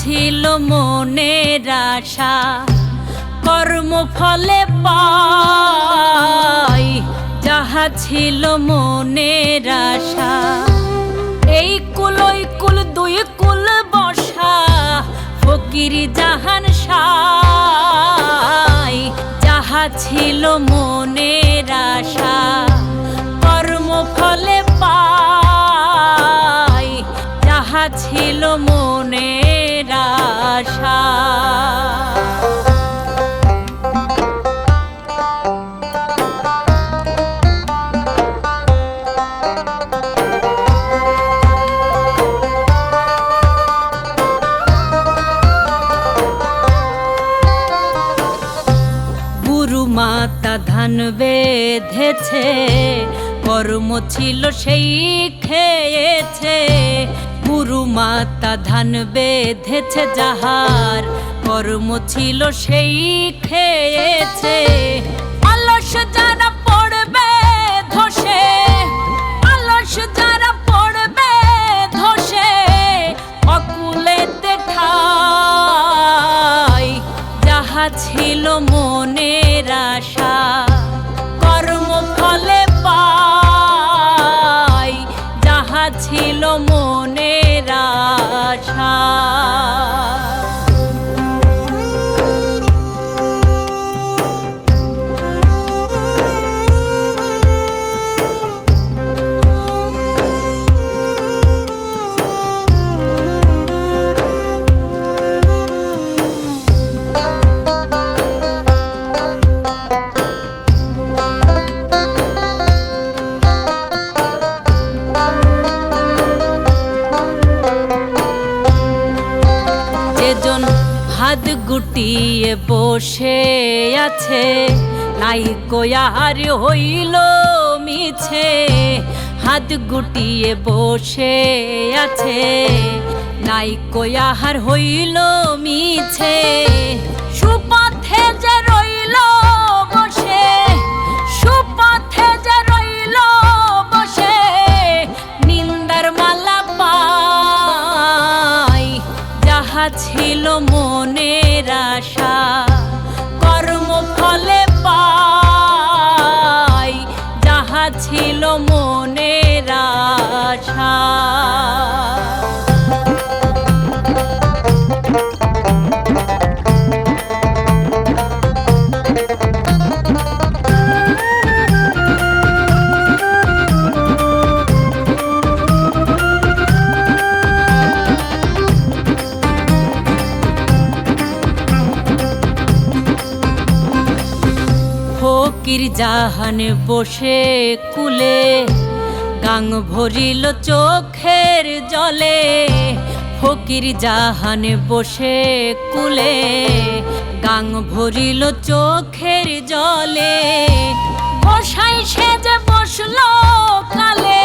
ছিল মনের আশা কর্মফলে পাই, যাহা ছিল মনের আশা। এই কুল ওই কুল দুই কুল বসা ফকির জাহান সাই, যাহা ছিল মনের আশা কর্মফলে পাই, যাহা ছিল মনের আশা। মাতা ধান বেঁধেছে, কর্ম ছিল সেই খেয়েছে। গুরু মাতা ধান বেঁধেছে, যাহার কর্ম ছিল সেই খেয়েছে। অলস যারা পড়বে ধসে, অলস যারা পড়বে ধসে, অকুলেতে ঠাই, যাহা ছিল মনের আশা কর্মফলে পাই, যাহা ছিল মনের আশা। যেজন হাত গুটিয়ে বসে আছে, নাই কোয়ার হইল মিছে। হাত গুটিয়ে বসে আছে, নাই কোয়ার হইল মিছে। সুপথে যে রইল বসে, সুপথে যে রইল বসে, নিন্দার মালা পাই, যাহা ছিল মনের আশা কর্মফলে পাই, যাহা ছিল মনের আশা। ফকির জাহান বসে কুলে, গাং ভরিল চোখের জলে। ফকির জাহান বসে কুলে, গাং ভরিল চোখের জলে। গোসাই সেজে বসলো কালে,